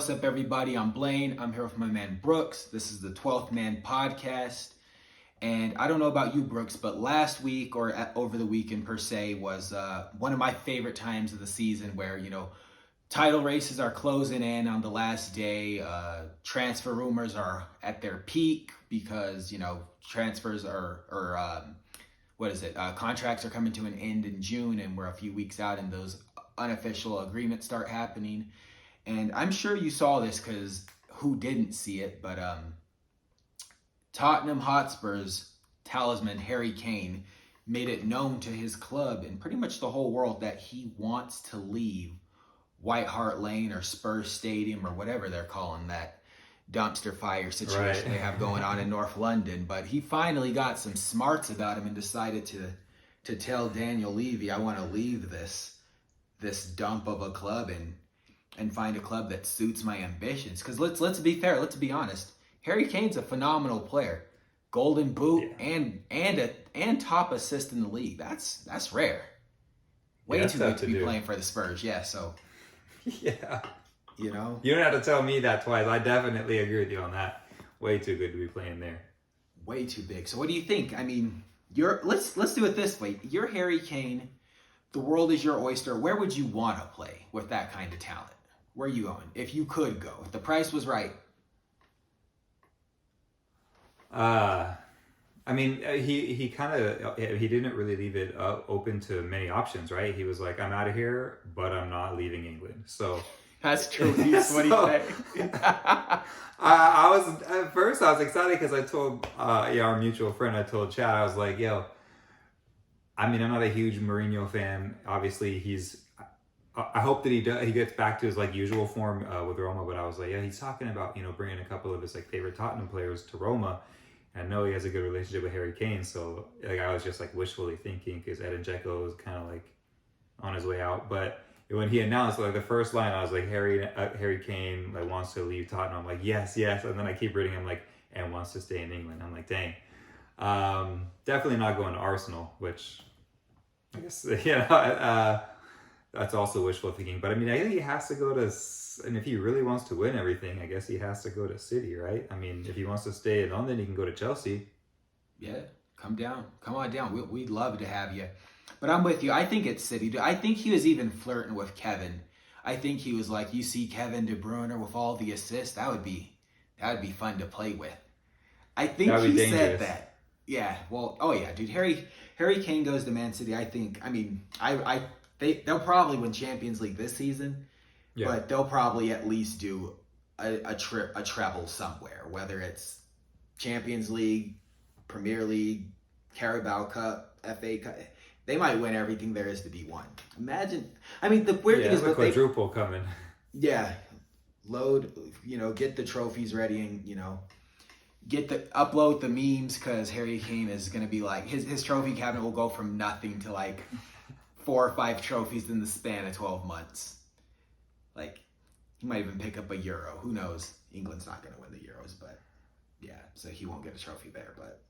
What's up, everybody? I'm Blaine. I'm here with my man Brooks. This is the 12th Man podcast. And I don't know about you, Brooks, but last week or over the weekend per se was one of my favorite times of the season where, title races are closing in on the last day. Transfer rumors are at their peak because, transfers contracts are coming to an end in June and we're a few weeks out and those unofficial agreements start happening. And I'm sure you saw this because who didn't see it, but Tottenham Hotspur's talisman, Harry Kane, made it known to his club and pretty much the whole world that he wants to leave White Hart Lane or Spurs Stadium or whatever they're calling that dumpster fire situation they have going on in North London. But he finally got some smarts about him and decided to tell Daniel Levy, I want to leave this dump of a club and find a club that suits my ambitions. Because let's be fair, let's be honest. Harry Kane's a phenomenal player, Golden Boot and top assist in the league. That's rare. Way too good to be playing for the Spurs. Yeah, so yeah, you don't have to tell me that twice. I definitely agree with you on that. Way too good to be playing there. Way too big. So what do you think? I mean, let's do it this way. You're Harry Kane. The world is your oyster. Where would you want to play with that kind of talent? Where are you going? If you could go, if the price was right. I mean, he didn't really leave it open to many options, right? He was like, I'm out of here, but I'm not leaving England. So that's true. That's what he said. I was at first I was excited because I told our mutual friend, I told Chad, I was like, yo, I mean, I'm not a huge Mourinho fan. Obviously, I hope that he gets back to his usual form with Roma. But I was like, yeah, he's talking about bringing a couple of his favorite Tottenham players to Roma, and I know he has a good relationship with Harry Kane. So I was just wishfully thinking because Edin Dzeko was kind of on his way out. But when he announced the first line, I was like, Harry Kane wants to leave Tottenham. I'm like, yes, and then I keep reading. I'm like, and wants to stay in England. I'm like, dang, definitely not going to Arsenal, which I guess that's also wishful thinking. But I mean, I think he has to go to, and if he really wants to win everything, I guess he has to go to City, right? I mean, if he wants to stay in London, he can go to Chelsea. Yeah, come on down. We'd love to have you. But I'm with you. I think it's City. I think he was even flirting with Kevin. I think he was like, you see Kevin De Bruyne with all the assists, that would be fun to play with. I think he said that. Yeah. Well, oh yeah, dude. Harry Kane goes to Man City. I think. I mean, they'll probably win Champions League this season, but they'll probably at least do a treble somewhere, whether it's Champions League, Premier League, Carabao Cup, FA Cup. They might win everything there is to be won. Imagine. I mean, the weird thing is the quadruple coming. Yeah, load. Get the trophies ready and upload the memes because Harry Kane is gonna be his trophy cabinet will go from nothing to 4 or 5 trophies in the span of 12 months. He might even pick up a Euro. Who knows? England's not going to win the Euros, but yeah, so he won't get a trophy there, but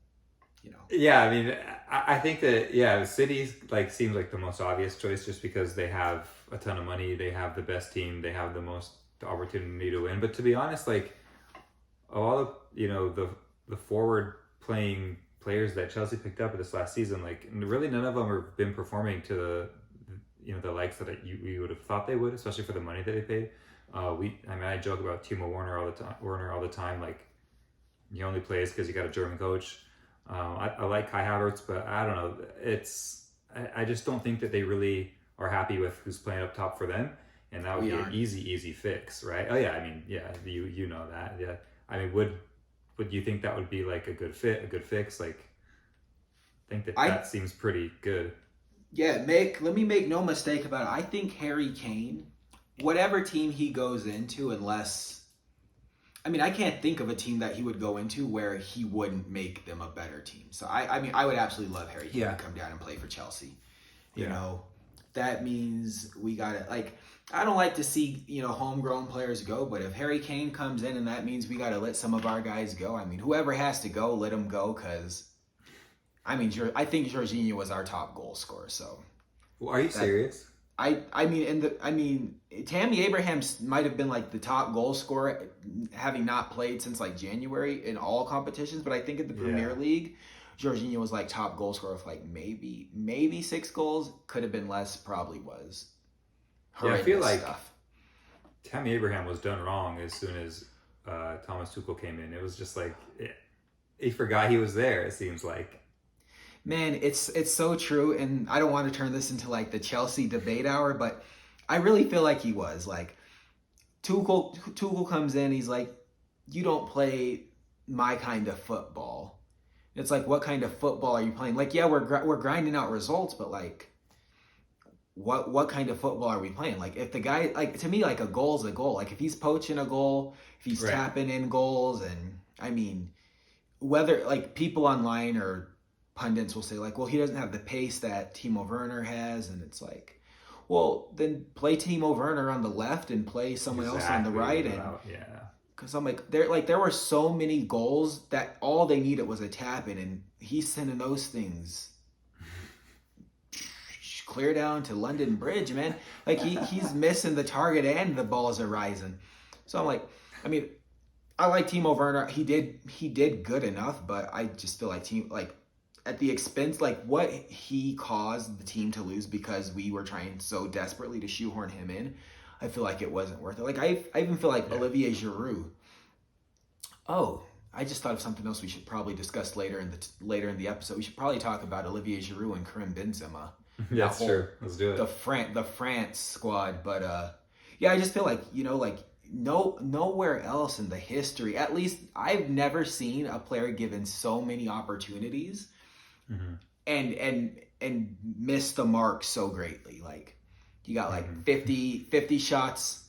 Yeah, I mean, I think that, City seems like the most obvious choice just because they have a ton of money, they have the best team, they have the most opportunity to win. But to be honest, all of, the forward playing players that Chelsea picked up this last season, really none of them have been performing to the likes that we would have thought they would, especially for the money that they paid. I joke about Timo Werner all the time. He only plays because he got a German coach. I like Kai Havertz, but I don't know. I just don't think that they really are happy with who's playing up top for them, and that would be an easy fix, right? Oh yeah, I mean, yeah, you know that. Yeah, I mean, would you think that would be a good fit, a good fix? I think that seems pretty good. Yeah, let me make no mistake about it. I think Harry Kane, whatever team he goes into, I can't think of a team that he would go into where he wouldn't make them a better team. So I would absolutely love Harry Kane to come down and play for Chelsea. That means we got to I don't like to see, homegrown players go, but if Harry Kane comes in and that means we got to let some of our guys go, whoever has to go, let them go because I think Jorginho was our top goal scorer. So, well, are you serious? Tammy Abraham might have been like the top goal scorer, having not played since like January in all competitions. But I think in the Premier Yeah. League, Jorginho was like top goal scorer with like maybe 6 goals. Could have been less. Probably was Yeah, I feel horrendous like stuff. Tammy Abraham was done wrong as soon as Thomas Tuchel came in. It was just like he forgot he was there. It seems like. Man, it's so true, and I don't want to turn this into like the Chelsea debate hour, but I really feel like he was like Tuchel comes in, he's like, you don't play my kind of football. It's like, what kind of football are you playing? Like, yeah, we're grinding out results, but like, what kind of football are we playing? Like, if the guy, like, to me, like a goal's a goal. Like, if he's poaching a goal, if he's Right. tapping in goals, and I mean, whether like people online or pundits will say like, well, he doesn't have the pace that Timo Werner has, and it's like, well, then play Timo Werner on the left and play someone else on the Exactly. right, and Yeah. because I'm like there were so many goals that all they needed was a tap in, and he's sending those things clear down to London Bridge, man. Like he's missing the target and the balls are rising. So I'm like, I mean, I like Timo Werner. He did good enough, but I just feel like at the expense, like what he caused the team to lose because we were trying so desperately to shoehorn him in. I feel like it wasn't worth it. Like I even feel like Olivier Giroud. Oh, I just thought of something else we should probably discuss later in the episode. We should probably talk about Olivier Giroud and Karim Benzema. Yeah, that's true. Let's do it. The France squad, but yeah, I just feel like like nowhere else in the history. At least I've never seen a player given so many opportunities Mm-hmm. and miss the mark so greatly. Like you got like 50 shots,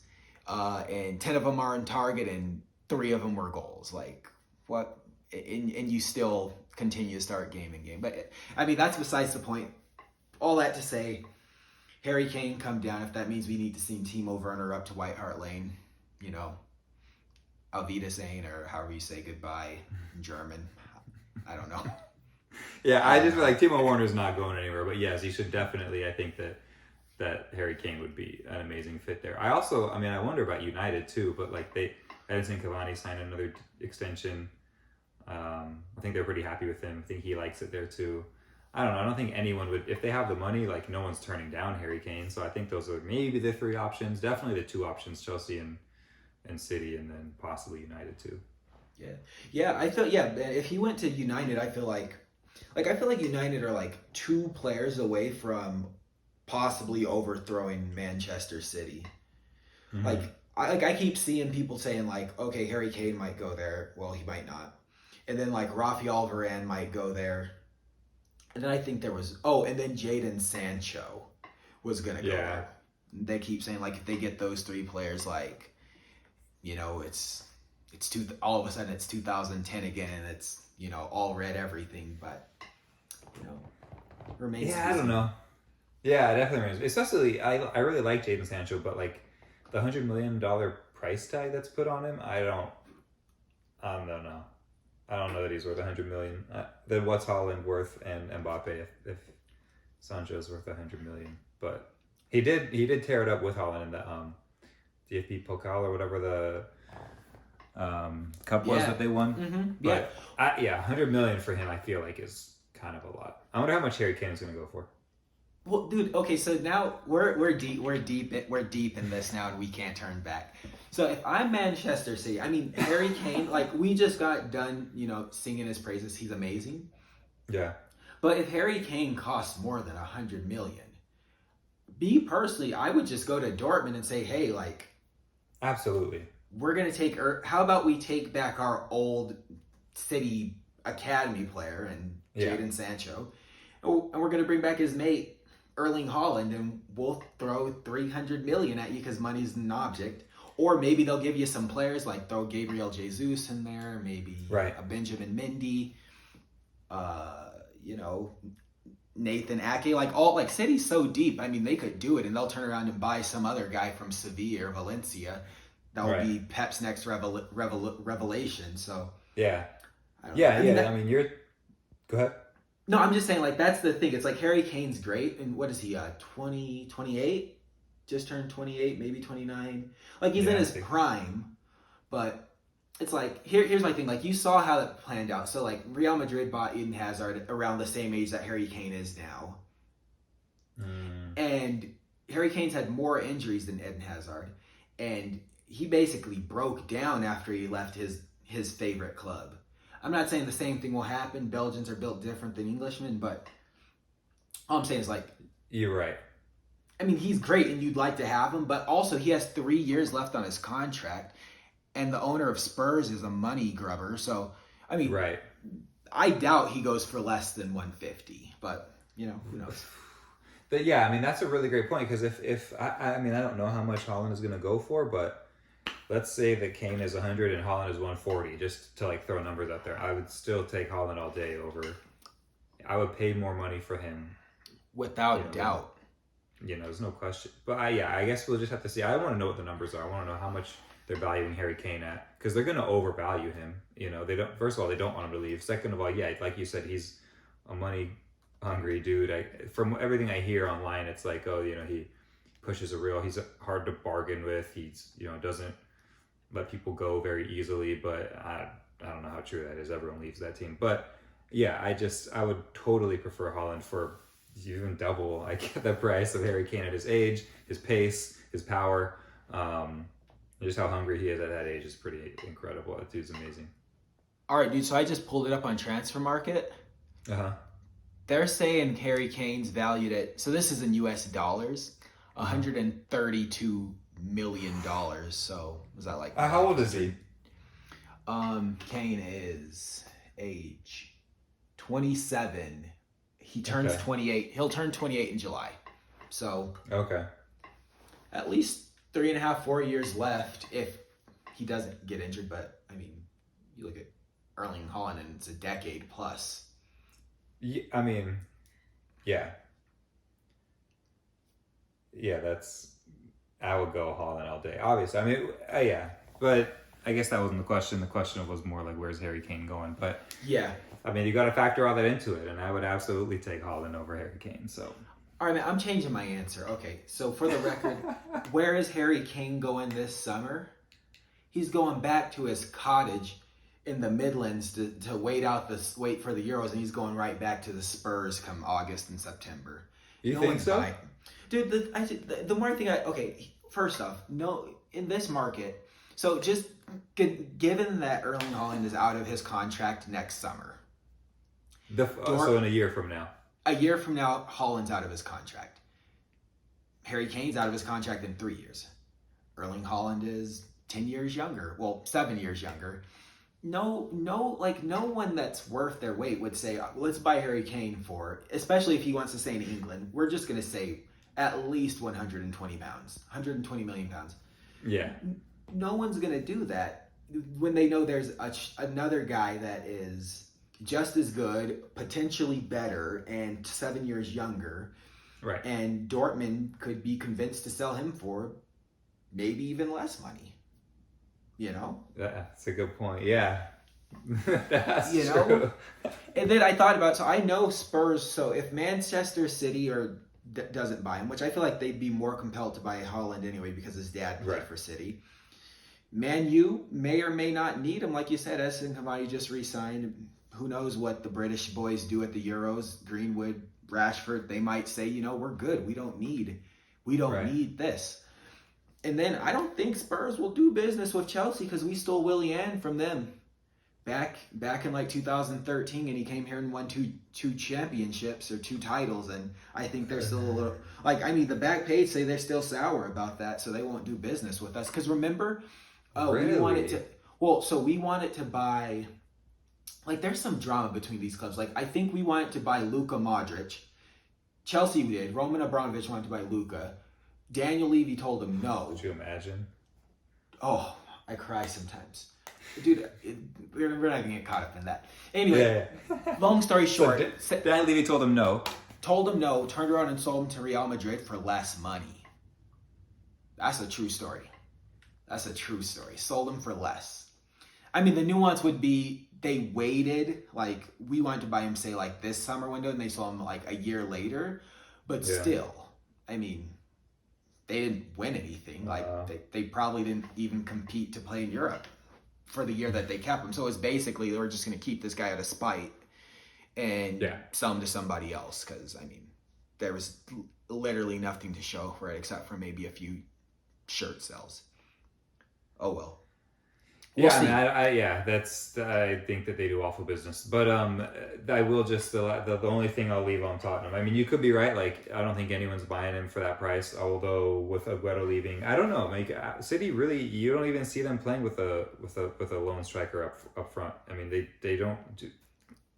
and 10 of them are on target, and 3 of them were goals. Like what? And you still continue to start game in game. But I mean, that's besides the point. All that to say, Harry Kane come down. If that means we need to send Timo Werner up to White Hart Lane, Auf Wiedersehen, or however you say goodbye in German. I don't know. Yeah, I just feel like Timo Werner's not going anywhere, but yes, he should definitely. I think that Harry Kane would be an amazing fit there. I wonder about United too, but like Edinson Cavani signed another extension. I think they're pretty happy with him. I think he likes it there too. I don't know. I don't think anyone would, if they have the money, like no one's turning down Harry Kane. So I think those are maybe the 3 options. Definitely the 2 options: Chelsea and City, and then possibly United too. Yeah. I feel if he went to United, I feel like United are like 2 players away from possibly overthrowing Manchester City. Mm-hmm. I keep seeing people saying like, okay, Harry Kane might go there. Well, he might not. And then like Rafael Varane might go there. And then I think there was and then Jadon Sancho was gonna go there. They keep saying like if they get those 3 players, like it's all of a sudden it's 2010 again, and it's all red everything, but remains. Yeah, I don't know. Yeah, it definitely remains. Especially, I really like Jadon Sancho, but like the $100 million price tag that's put on him, I don't know. I don't know that he's worth $100 million. Then what's Haaland worth, and Mbappe if Sancho's worth $100 million? But he did tear it up with Haaland in the DFB Pokal or whatever the cup was that they won. Mm-hmm. But 100 million for him, I feel like is kind of a lot. I wonder how much Harry Kane's going to go for. Well, dude, okay, so now we're deep in this now, and we can't turn back. So if I'm Manchester City, I mean Harry Kane, like we just got done, singing his praises. He's amazing. Yeah. But if Harry Kane costs more than 100 million, me personally, I would just go to Dortmund and say, hey, like, absolutely, we're gonna take. How about we take back our old City academy player and Jadon Sancho, and we're gonna bring back his mate Erling Haaland, and we'll throw 300 million at you because money's an object. Or maybe they'll give you some players, like throw Gabriel Jesus in there, maybe a Benjamin Mendy, Nathan Ake. Like City's so deep. I mean, they could do it, and they'll turn around and buy some other guy from Sevilla or Valencia. That will be Pep's next revelation. So yeah, I mean, you're. Go ahead. No, I'm just saying, like, that's the thing. It's like Harry Kane's great, and what is he, 20, 28? Just turned 28, maybe 29. Like, he's in his prime, but it's like, here's my thing. Like, you saw how that planned out. So, like, Real Madrid bought Eden Hazard around the same age that Harry Kane is now. And Harry Kane's had more injuries than Eden Hazard. And he basically broke down after he left his favorite club. I'm not saying the same thing will happen. Belgians are built different than Englishmen, but all I'm saying is, like... You're right. I mean, he's great and you'd like to have him, but also he has 3 years left on his contract, and the owner of Spurs is a money grubber. So, I mean, right. I doubt he goes for less than 150, but, you know, who knows? But yeah, I mean, that's a really great point, because if I mean, I don't know how much Haaland is going to go for, but let's say that Kane is 100 and Haaland is 140, just to like throw numbers out there. I would still take Haaland all day over. I would pay more money for him. Without doubt. You know, there's no question. But I guess we'll just have to see. I want to know what the numbers are. I want to know how much they're valuing Harry Kane at, because they're going to overvalue him. You know, they don't. First of all, they don't want him to leave. Second of all, yeah, like you said, he's a money hungry dude. From everything I hear online, it's like, oh, you know, he pushes he's hard to bargain with. He's, you know, doesn't let people go very easily. But I don't know how true that is. Everyone leaves that team. But yeah, I would totally prefer Haaland for even double the price of Harry Kane at his age, his pace, his power. Just how hungry he is at that age is pretty incredible. That dude's amazing. All right, dude. So I just pulled it up on Transfer Market. They're saying Harry Kane's valued at, so this is in US dollars, $132 million. So was that like... how old is he? Kane is age 27. He turns 28. He'll turn 28 in July. So at least 3.5, 4 years left if he doesn't get injured. But I mean, you look at Erling Haaland and it's a decade plus. Yeah, I mean, yeah, I would go Haaland all day. Obviously, I mean, yeah, but I guess that wasn't the question. The question was more like, where's Harry Kane going? But yeah, I mean, you got to factor all that into it, and I would absolutely take Haaland over Harry Kane. So, all right, man, I'm changing my answer. Okay, so for the record, where is Harry Kane going this summer? He's going back to his cottage in the Midlands to wait for the Euros, and he's going right back to the Spurs come August and September. You think so? Dude, the more I think first off, no, in this market, so just given that Erling Haaland is out of his contract next summer. So in a year from now. A year from now, Haaland's out of his contract. Harry Kane's out of his contract in 3 years. Erling Haaland is 10 years younger. Well, 7 years younger. No one that's worth their weight would say, let's buy Harry Kane for, especially if he wants to stay in England, we're just going to say at least 120 pounds, 120 million pounds. Yeah. No one's going to do that when they know there's another guy that is just as good, potentially better, and 7 years younger. Right. And Dortmund could be convinced to sell him for maybe even less money. You know? That's a good point. Yeah. That's true. Know? And then I thought about, so I know Spurs, so if Manchester City doesn't buy him, which I feel like they'd be more compelled to buy Haaland anyway because his dad played for City. Man U may or may not need him. Like you said, Edson Cavani just re-signed. Who knows what the British boys do at the Euros? Greenwood, Rashford, they might say, we're good. We don't need this. And then I don't think Spurs will do business with Chelsea because we stole Willian from them back in like 2013, and he came here and won two championships or 2 titles, and I think they're still a little the back page say they're still sour about that, so they won't do business with us. Because remember, really? we wanted to buy, there's some drama between these clubs. I think we wanted to buy Luka Modric. Chelsea did. Roman Abramovich wanted to buy Luka. Daniel Levy told him no. Could you imagine? Oh, I cry sometimes. Dude, we're not going to get caught up in that. Anyway, long story short. So Daniel Levy told him no. Told him no, turned around and sold him to Real Madrid for less money. That's a true story. Sold him for less. I mean, the nuance would be they waited, like, we wanted to buy him, say, like, this summer window, and they saw him, like, a year later. But Yeah. still, I mean, they didn't win anything. Like, they probably didn't even compete to play in Europe for the year that they kept him. So it was basically, they were just going to keep this guy out of spite and sell him to somebody else. Because, I mean, there was literally nothing to show for it except for maybe a few shirt sales. Oh, well. Yeah, I think that they do awful business. But I will just the only thing I'll leave on Tottenham. I mean, you could be right. Like, I don't think anyone's buying him for that price. Although with Aguero leaving, I don't know. Like, City really, you don't even see them playing with a lone striker up front. I mean, they don't.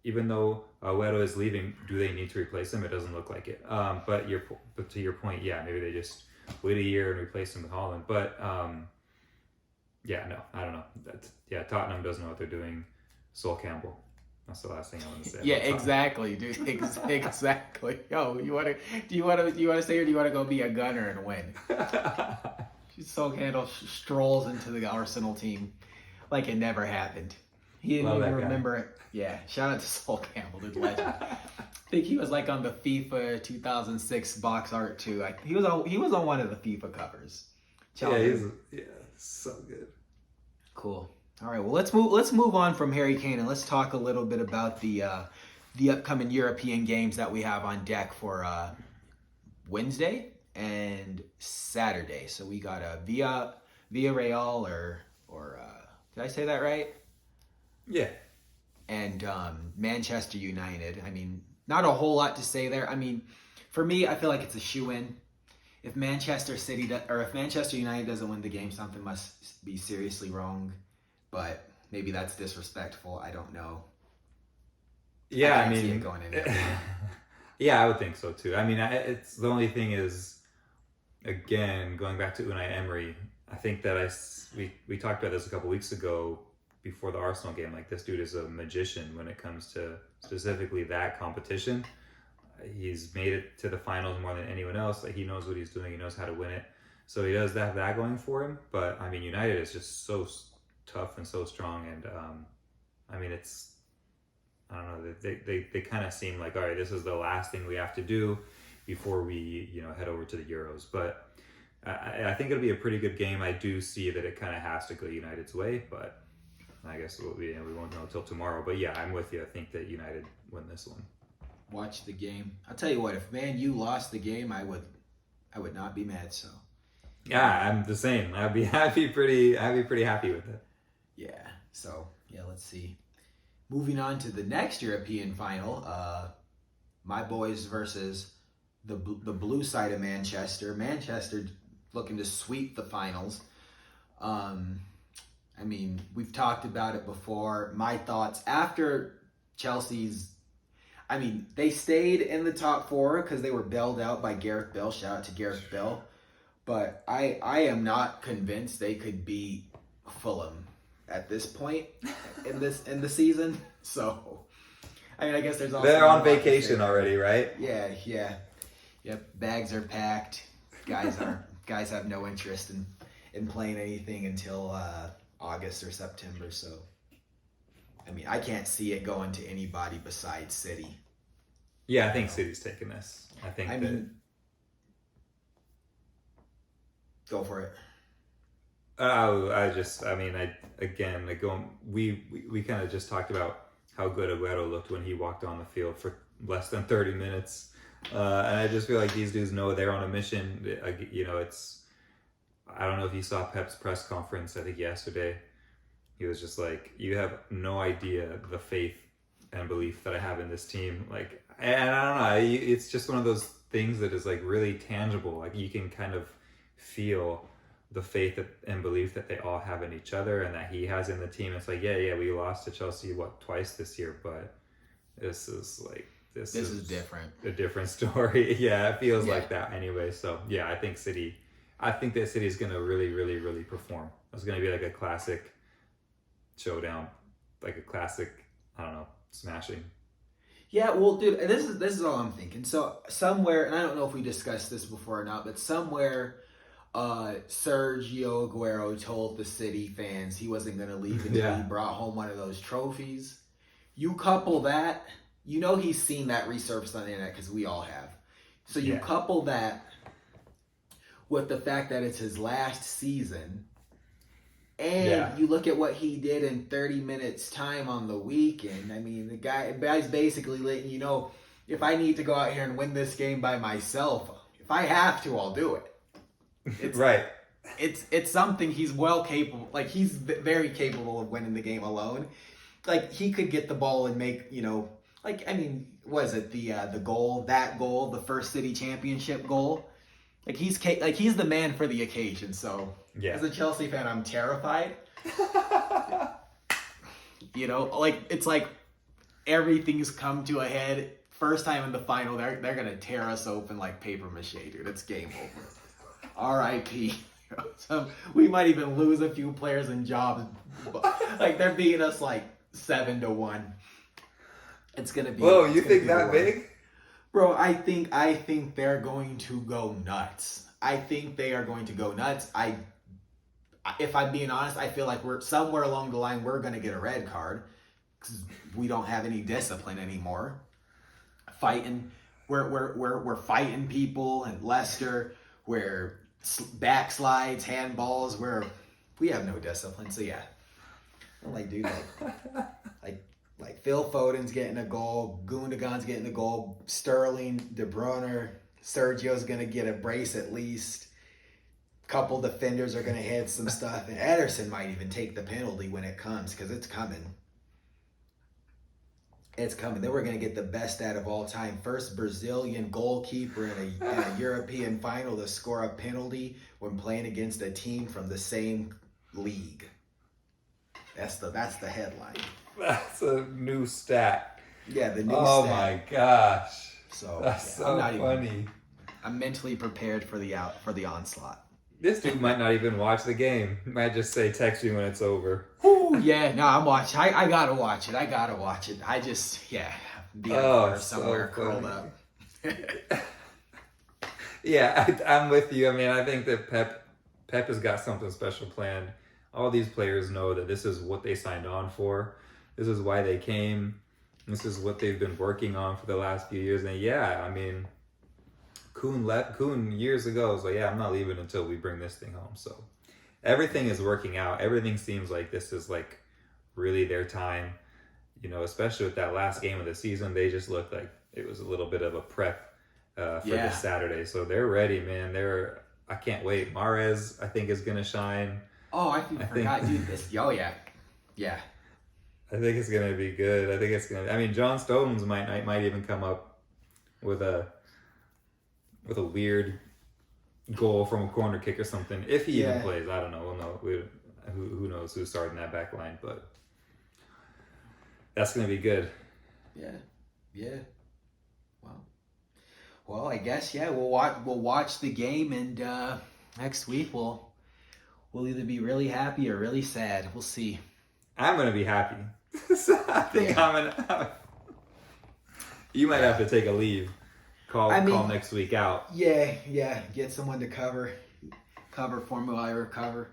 Even though Aguero is leaving, do they need to replace him? It doesn't look like it. But to your point, yeah, maybe they just wait a year and replace him with Haaland. But yeah, no, I don't know. Tottenham doesn't know what they're doing. Sol Campbell. That's the last thing I want to say. Yeah, exactly, dude. Exactly. Yo, do you want to stay, or do you want to go be a gunner and win? Sol Campbell strolls into the Arsenal team like it never happened. He didn't even remember it. Yeah, shout out to Sol Campbell, dude, legend. I think he was like on the FIFA 2006 box art too. He was on one of the FIFA covers. Yeah, so good. Cool. All right. Well, let's move on from Harry Kane, and let's talk a little bit about the upcoming European games that we have on deck for Wednesday and Saturday. So we got a Villarreal or did I say that right? Yeah. And Manchester United. I mean, not a whole lot to say there. I mean, for me, I feel like it's a shoe-in. If Manchester United doesn't win the game, something must be seriously wrong. But maybe that's disrespectful. I don't know. Yeah, I mean, see it going in there. Yeah, I would think so too. I mean, it's the only thing is, again, going back to Unai Emery. I think that we talked about this a couple weeks ago before the Arsenal game. Like, this dude is a magician when it comes to specifically that competition. He's made it to the finals more than anyone else. Like, he knows what he's doing. He knows how to win it. So he does have that going for him. But I mean, United is just so tough and so strong. And I mean, I don't know. They kind of seem like, all right, this is the last thing we have to do before we head over to the Euros. But I think it'll be a pretty good game. I do see that it kind of has to go United's way, but I guess we won't know until tomorrow. But yeah, I'm with you. I think that United win this one. Watch the game. I'll tell you what, if Man U lost the game, I would not be mad. So yeah, I'm the same. I'd be pretty happy with it. Yeah. So yeah, let's see. Moving on to the next European final, my boys versus the blue side of Manchester. Manchester looking to sweep the finals. I mean, we've talked about it before. My thoughts after Chelsea's. I mean, they stayed in the top four because they were bailed out by Gareth Bale. Shout out to Gareth Bale. But I am not convinced they could beat Fulham at this point in the season. So, I mean, I guess there's also they're on vacation already, right? Yeah. Yep. Bags are packed. Guys have no interest in playing anything until August or September. So. I mean, I can't see it going to anybody besides City. Yeah, I think City's taking this. I mean, go for it. We kind of just talked about how good Aguero looked when he walked on the field for less than 30 minutes. And I just feel like these dudes know they're on a mission. I don't know if you saw Pep's press conference, I think yesterday. He was just like, you have no idea the faith and belief that I have in this team. Like, and I don't know, it's just one of those things that is like really tangible. Like, you can kind of feel the faith and belief that they all have in each other and that he has in the team. It's like, yeah, we lost to Chelsea, twice this year, but this is different. A different story. Yeah, it feels like that anyway. So yeah, I think that City is going to really, really, really perform. It's going to be like a classic showdown, like a classic, I don't know, smashing. Yeah, well, dude, this is all I'm thinking. So somewhere, and I don't know if we discussed this before or not, but somewhere Sergio Aguero told the City fans he wasn't going to leave until he brought home one of those trophies. You couple that, he's seen that resurfaced on the internet because we all have. So you couple that with the fact that it's his last season, and you look at what he did in 30 minutes time on the weekend. I mean, the guy's basically letting you know, if I need to go out here and win this game by myself, if I have to, I'll do it. It's, right. It's something he's well capable. Like, he's very capable of winning the game alone. Like, he could get the ball and make, was it the goal, the first City Championship goal? Like, he's the man for the occasion. So, as a Chelsea fan, I'm terrified. It's like everything's come to a head. First time in the final, they're gonna tear us open like paper mache, dude. It's game over. R.I.P. So we might even lose a few players and jobs. Like, they're beating us like 7-1. It's gonna be. Whoa, you think that big? Bro, I think they're going to go nuts. I think they are going to go nuts. If I'm being honest, I feel like we're somewhere along the line we're gonna get a red card because we don't have any discipline anymore. We're fighting people, and Leicester, we're backslides, handballs, we have no discipline. So yeah, I'm like, dude, like Phil Foden's getting a goal, Gundogan's getting a goal, Sterling, De Bruyne, Sergio's gonna get a brace at least. Couple defenders are gonna hit some stuff, and Ederson might even take the penalty when it comes, because it's coming. It's coming. Then we're going to get the best out of all time. First Brazilian goalkeeper in a European final to score a penalty when playing against a team from the same league. That's the headline. That's a new stat. Yeah, the new stat. Oh my gosh. So that's so funny. I'm mentally prepared for the onslaught. This dude might not even watch the game. He might just say, text me when it's over. Ooh, yeah, no, I'm watching. I gotta watch it. I just, be somewhere curled up. Yeah, I'm with you. I mean, I think that Pep has got something special planned. All these players know that this is what they signed on for. This is why they came. This is what they've been working on for the last few years. And I mean, Kuhn years ago was like, I'm not leaving until we bring this thing home. So everything is working out. Everything seems like this is like really their time, especially with that last game of the season. They just looked like it was a little bit of a prep for this Saturday. So they're ready, man. I can't wait. Mahrez, I think, is going to shine. Oh, I forgot, dude. Oh, yeah. Yeah. I think it's going to be good. I mean, John Stones might even come up with a weird goal from a corner kick or something. If he even plays, I don't know. We'll know. Who knows who's starting that back line, but that's going to be good. Yeah. Wow. Well, I guess, we'll watch the game, and next week we'll either be really happy or really sad. We'll see. I'm going to be happy. So I think you might have to take a leave. Call next week out. Yeah. Get someone to cover for me while I recover.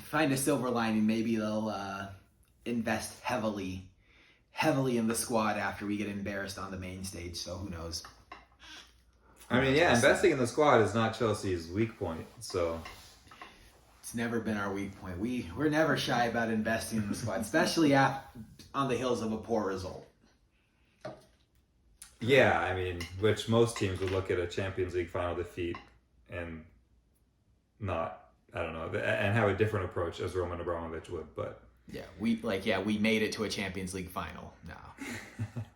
Find a silver lining. Maybe they'll invest heavily in the squad after we get embarrassed on the main stage. So who knows? I mean, investing in the squad is not Chelsea's weak point. So it's never been our weak point. We're never shy about investing in the squad, especially on the heels of a poor result. Yeah, I mean, which most teams would look at a Champions League final defeat and not, I don't know, and have a different approach as Roman Abramovich would, but... we made it to a Champions League final. No.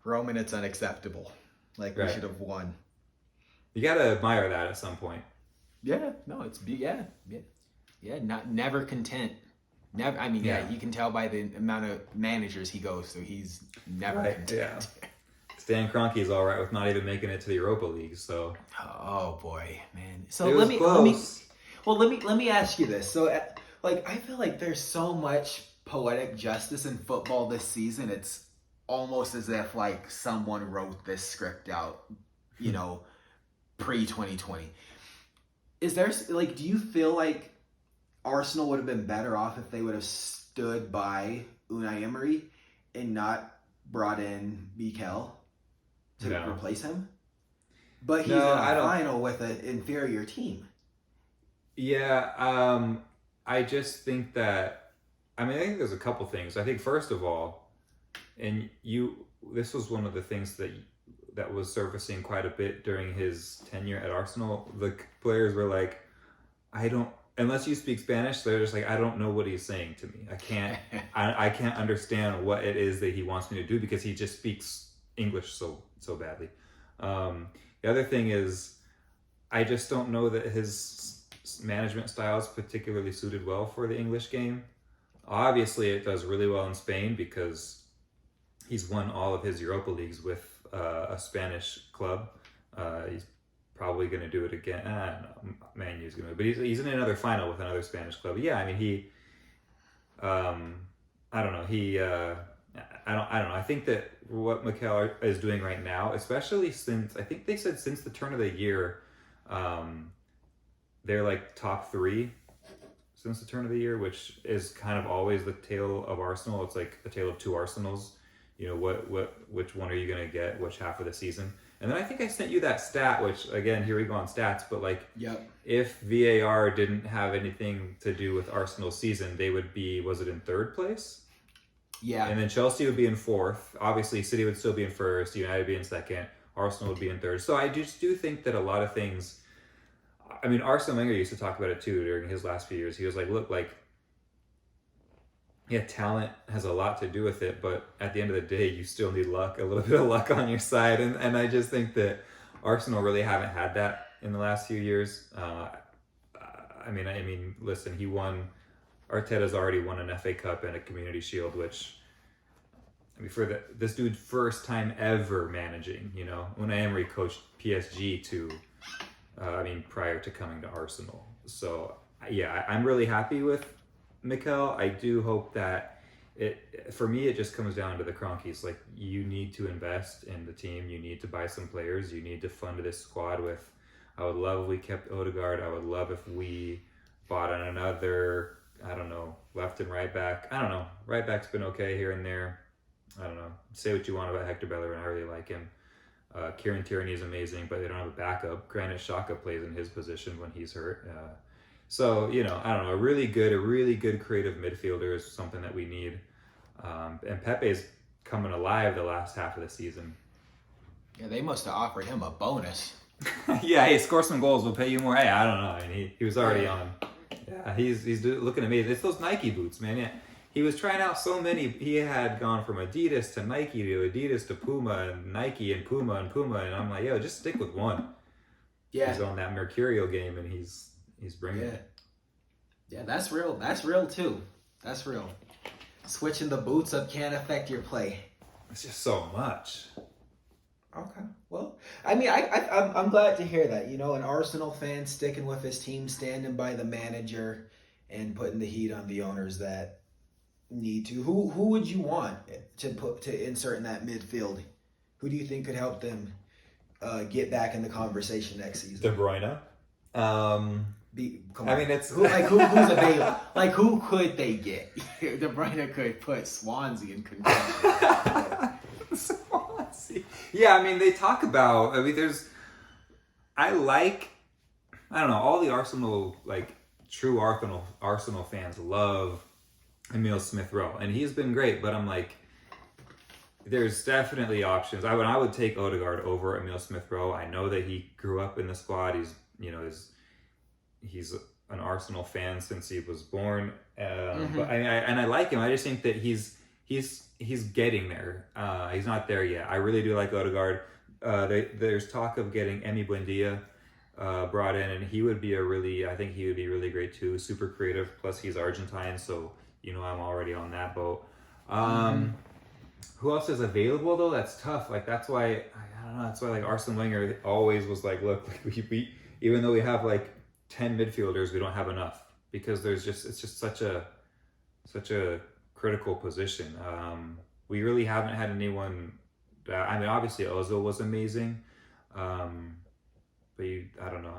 Roman, it's unacceptable. We should have won. You gotta admire that at some point. Yeah, no, never content. Never, I mean, you can tell by the amount of managers he goes through, he's never content. Yeah. Stan Kroenke's all right with not even making it to the Europa League. So. Oh boy, man. So let me ask you this. So, I feel like there's so much poetic justice in football this season. It's almost as if someone wrote this script out, pre-2020. Is there like, do you feel like Arsenal would have been better off if they would have stood by Unai Emery and not brought in Mikel to No. replace him? But he's No, in I a don't. final with an inferior team. Yeah, I just think that, I mean, I think there's a couple things. I think first of all, and this was one of the things that was surfacing quite a bit during his tenure at Arsenal. The players were like, I don't, unless you speak Spanish, they're just like, I don't know what he's saying to me. I can't understand what it is that he wants me to do because he just speaks English so badly. The other thing is, I just don't know that his management style is particularly suited well for the English game. Obviously, it does really well in Spain because he's won all of his Europa Leagues with a Spanish club. He's probably going to do it again. I don't know. Man U's going to, but he's in another final with another Spanish club. Yeah, I mean, I don't know. I don't know. I think that what Mikel is doing right now, especially since, I think they said since the turn of the year, they're like top 3 since the turn of the year, which is kind of always the tale of Arsenal. It's like a tale of two Arsenals. You know, which one are you going to get, which half of the season? And then I think I sent you that stat, which again, here we go on stats, but like, Yep. if VAR didn't have anything to do with Arsenal's season, they would be, was it in 3rd place? Yeah. And then Chelsea would be in 4th. Obviously, City would still be in 1st. United would be in 2nd. Arsenal would be in 3rd. So I just do think that a lot of things. I mean, Arsene Wenger used to talk about it too during his last few years. He was like, "Look, like, yeah, talent has a lot to do with it, but at the end of the day, you still need luck, a little bit of luck on your side." And I just think that Arsenal really haven't had that in the last few years. I mean, listen, Arteta's already won an FA Cup and a Community Shield, which, I mean, for this dude's first time ever managing, you know, Unai Emery coached PSG prior to coming to Arsenal. So yeah, I'm really happy with Mikel. I do hope that for me, it just comes down to the Cronkies. Like, you need to invest in the team. You need to buy some players. You need to fund this squad with, I would love if we kept Odegaard. I would love if we bought on another, I don't know, left and right back. I don't know. Right back's been okay here and there. I don't know. Say what you want about Hector Bellerin. I really like him. Kieran Tierney is amazing, but they don't have a backup. Granit Xhaka plays in his position when he's hurt. So, you know, I don't know. A really good creative midfielder is something that we need. And Pepe's coming alive the last half of the season. Yeah, they must have offered him a bonus. Yeah, hey, score some goals, we'll pay you more. Hey, I don't know. I mean, he was already on. Yeah, he's looking amazing. It's those Nike boots, man. Yeah. He was trying out so many. He had gone from Adidas to Nike to Adidas to Puma and Nike and Puma and Puma. And I'm like, yo, just stick with one. Yeah. He's on that Mercurial game and he's bringing it. Yeah, that's real. That's real too. That's real. Switching the boots up can't affect your play. It's just so much. Okay. Well, I mean, I'm glad to hear that. You know, an Arsenal fan sticking with his team, standing by the manager, and putting the heat on the owners that need to. Who would you want to insert in that midfield? Who do you think could help them get back in the conversation next season? De Bruyne. Come on. I mean, it's who's available? Like, who could they get? De Bruyne could put Swansea in contention. Swansea. Yeah, I mean, they talk about. I mean, I don't know. All the Arsenal, like, true Arsenal fans love Emile Smith-Rowe, and he's been great. But I'm like, there's definitely options. I would take Odegaard over Emile Smith-Rowe. I know that he grew up in the squad. He's an Arsenal fan since he was born. But I like him. I just think that he's getting there. He's not there yet. I really do like Odegaard. There's talk of getting Emi Buendia brought in, and I think he would be really great too. Super creative. Plus he's Argentine, so you know I'm already on that boat. Who else is available though? That's tough. Like that's why I don't know. That's why like Arsene Wenger always was like, look, like we even though we have like 10 midfielders, we don't have enough because it's just such a critical position. We really haven't had anyone. I mean, obviously Ozil was amazing, but I don't know.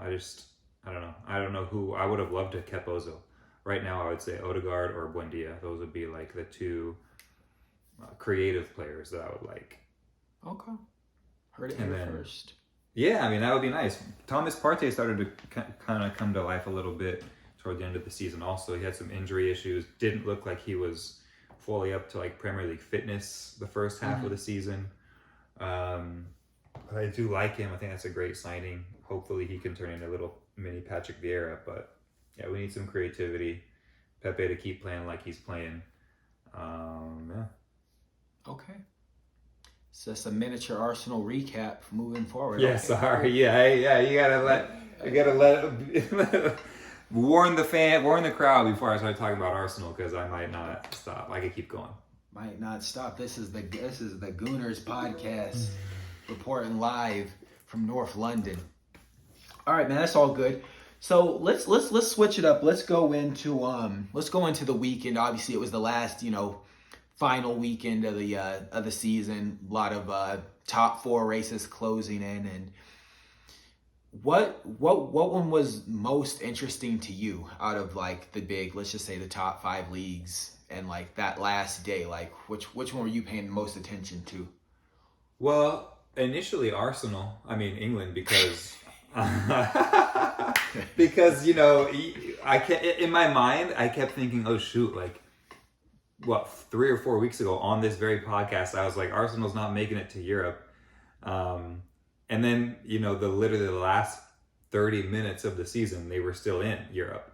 I don't know. I don't know who I would have loved to have kept Ozil. Right now, I would say Odegaard or Buendia. Those would be like the two creative players that I would like. Okay. Heard it here first. Yeah, I mean, that would be nice. Thomas Partey started to kind of come to life a little bit toward the end of the season also. He had some injury issues. Didn't look like he was fully up to like Premier League fitness the first half of the season. But I do like him. I think that's a great signing. Hopefully he can turn into a little mini Patrick Vieira. But yeah, we need some creativity. Pepe to keep playing like he's playing. Yeah. Okay. So it's a miniature Arsenal recap moving forward. Yeah, okay. Sorry. Yeah. You gotta let warn the crowd before I start talking about Arsenal, because I might not stop. I could keep going. Might not stop. This is the Gooners podcast, reporting live from North London. All right, man, that's all good. So let's switch it up. Let's go into the weekend. Obviously, it was the last final weekend of the season. A lot of top 4 races closing in, and what one was most interesting to you out of like the big, let's just say the top 5 leagues, and like that last day, like which one were you paying the most attention to? Well, initially Arsenal. I mean England, because because in my mind I kept thinking, oh shoot, like what 3 or 4 weeks ago on this very podcast I was like, Arsenal's not making it to Europe. And then, literally the last 30 minutes of the season, they were still in Europe.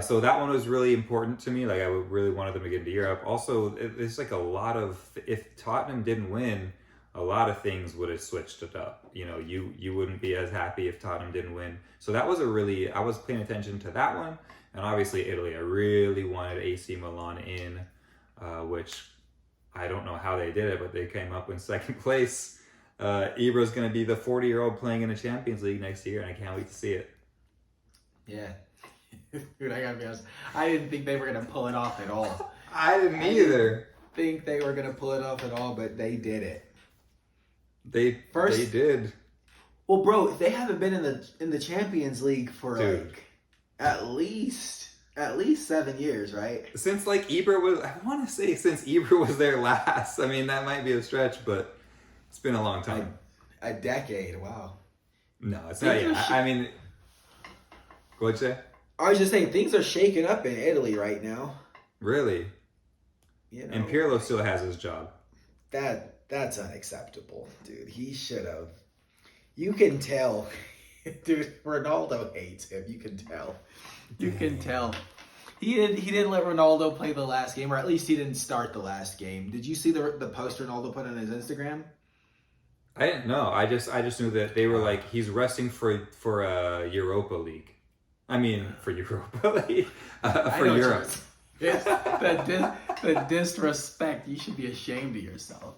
So that one was really important to me. Like, I really wanted them to get into Europe. Also, it's like a lot of, if Tottenham didn't win, a lot of things would have switched it up. You wouldn't be as happy if Tottenham didn't win. So that was I was paying attention to that one. And obviously Italy, I really wanted AC Milan in, which I don't know how they did it, but they came up in second place. Ibra's going to be the 40-year-old playing in the Champions League next year, and I can't wait to see it. Yeah. Dude, I gotta be honest. I didn't think they were going to pull it off at all. I didn't either. Think they were going to pull it off at all, but they did it. They did. Well, bro, they haven't been in the Champions League for like at least 7 years, right? Since like Ibra was, I want to say since Ibra was there last. I mean, that might be a stretch, but it's been a long time. A decade, wow. No, it's not yet. I mean, what'd you say? I was just saying, things are shaking up in Italy right now. Really? And Pirlo still has his job. That's unacceptable, dude. He should have. You can tell. Dude, Ronaldo hates him. You can tell. You can tell. He didn't let Ronaldo play the last game, or at least he didn't start the last game. Did you see the post Ronaldo put on his Instagram? I didn't know. I just knew that they were like, he's resting for Europa League. I mean, for Europa League. For Europe. The disrespect. You should be ashamed of yourself.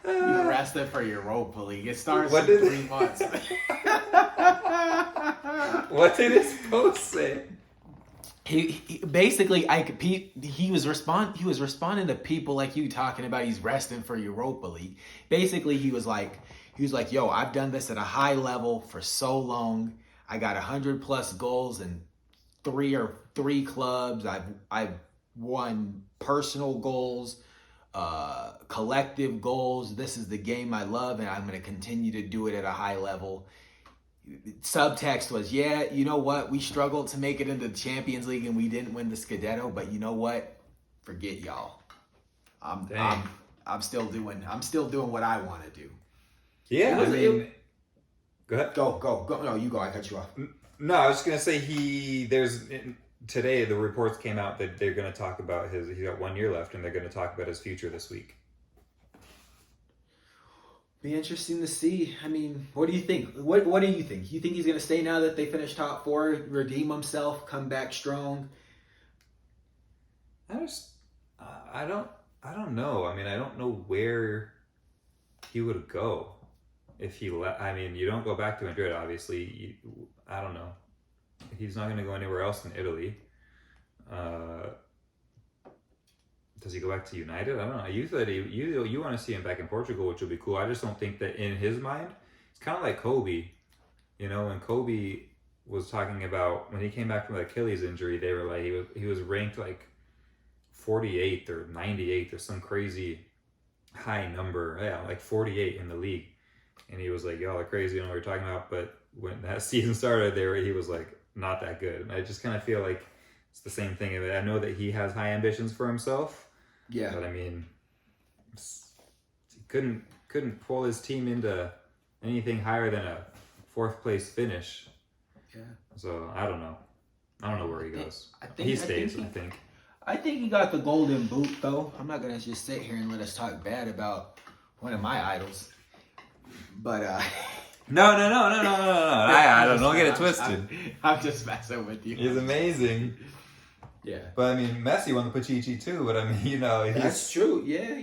You rested for Europa League. It starts in 3 months. What did his post say? He basically, he was responding to people like you talking about he's resting for Europa League. Basically, he was like, yo, I've done this at a high level for so long. I got 100+ goals in three clubs. I've won personal goals, collective goals. This is the game I love, and I'm going to continue to do it at a high level. Subtext was, yeah, you know what? We struggled to make it into the Champions League and we didn't win the Scudetto, but you know what? Forget y'all. I'm still doing what I want to do. Yeah, go ahead. Go. No, you go. I cut you off. No, I was just gonna say today the reports came out that they're gonna talk about he's got 1 year left and they're gonna talk about his future this week. Be interesting to see. I mean, what do you think? What do you think? You think he's going to stay now that they finished top 4, redeem himself, come back strong? I don't know. I mean, I don't know where he would go if he left. I mean, you don't go back to Madrid, obviously. I don't know. He's not going to go anywhere else in Italy. Does he go back to United? I don't know. You said you want to see him back in Portugal, which would be cool. I just don't think that in his mind, it's kind of like Kobe. When Kobe was talking about when he came back from the Achilles injury. They were like he was ranked like 48th or 98th or some crazy high number. Yeah, like 48 in the league. And he was like, y'all are crazy, you know what we're talking about. But when that season started, he was like, not that good. And I just kind of feel like it's the same thing. I know that he has high ambitions for himself. Yeah. But I mean, he couldn't pull his team into anything higher than a 4th place finish. Yeah. So I don't know. I don't know where he goes. He stays, I think. I think he got the golden boot, though. I'm not gonna just sit here and let us talk bad about one of my idols. But No. I don't get it twisted. I'm just messing with you. He's amazing. Yeah. But I mean, Messi won the Pichichi too. But I mean, you know, that's true. Yeah.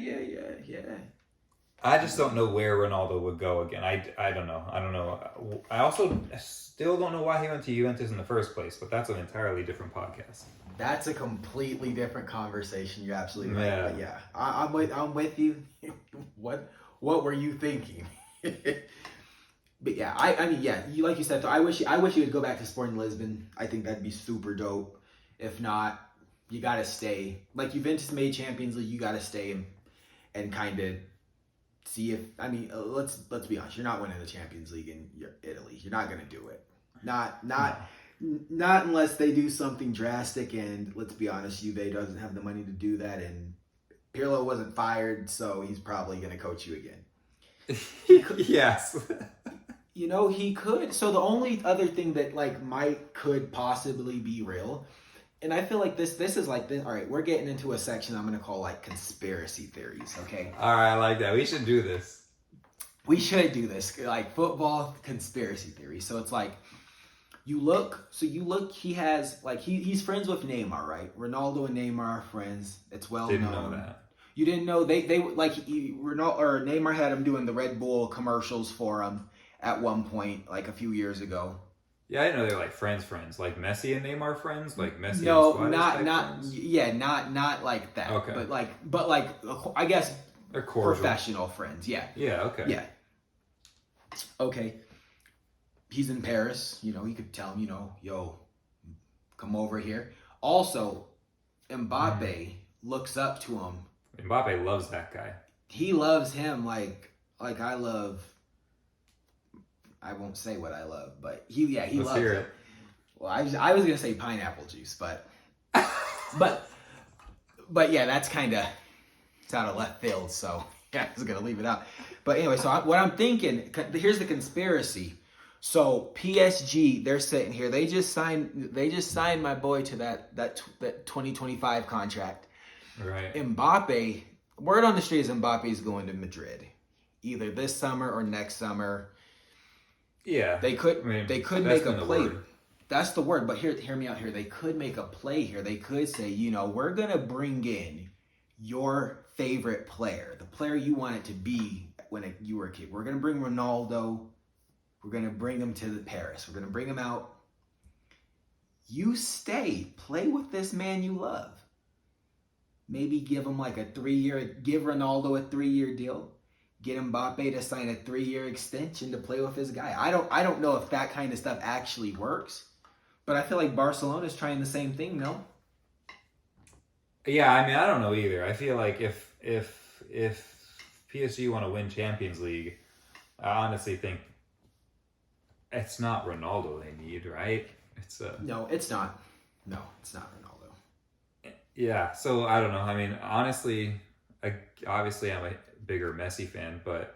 I just don't know where Ronaldo would go again. I don't know. I also still don't know why he went to Juventus in the first place. But that's an entirely different podcast. That's a completely different conversation. You're absolutely right. Yeah. But yeah, I'm with you. What were you thinking? But yeah, I mean, yeah, like you said, I wish you would go back to Sporting Lisbon. I think that'd be super dope. If not, you gotta stay. Like Juventus made Champions League, you gotta stay and kind of see if. I mean, let's be honest. You're not winning the Champions League in Italy. You're not gonna do it. Not unless they do something drastic. And let's be honest, Juve doesn't have the money to do that. And Pirlo wasn't fired, so he's probably gonna coach you again. Yes. You know, he could. So the only other thing that could possibly be real, and I feel like this is like this. All right, we're getting into a section I'm going to call like conspiracy theories. Okay. All right, I like that. We should do this. We should do this, like football conspiracy theories. So it's like you look. He has he's friends with Neymar, right? Ronaldo and Neymar are friends. It's well known. Didn't know that. You didn't know Neymar had him doing the Red Bull commercials for him at one point, like a few years ago. Yeah, I didn't know they're like friends, like Messi and Neymar friends, like Messi. No, and not friends? yeah, not like that. Okay, but I guess they're cordial. Professional friends. Yeah. Yeah. Okay. Yeah. Okay. He's in Paris. You know, he could tell him, yo, come over here. Also, Mbappe looks up to him. Mbappe loves that guy. He loves him like I love. I won't say what I love, but he Let's loves hear it. Well, I was gonna say pineapple juice, but yeah, that's kind of it's out of left field, so yeah, I was gonna leave it out. But anyway, so what I'm thinking, here's the conspiracy. So PSG, they're sitting here. They just signed my boy to that 2025 contract. Right. Mbappe, word on the street is Mbappe is going to Madrid, either this summer or next summer. Yeah, they could make a play. Word. That's the word. But hear me out here. They could make a play here. They could say, we're gonna bring in your favorite player, the player you wanted to be when you were a kid. We're gonna bring Ronaldo. We're gonna bring him to Paris. We're gonna bring him out. You stay, play with this man you love. Maybe give him give Ronaldo a 3-year deal. Get Mbappe to sign a 3-year extension to play with his guy. I don't know if that kind of stuff actually works, but I feel like Barcelona's trying the same thing, no? Yeah, I mean, I don't know either. I feel like if PSG want to win Champions League, I honestly think it's not Ronaldo they need, right? No, it's not. No, it's not Ronaldo. Yeah, so I don't know. I mean, honestly, obviously I'm a bigger Messi fan, but I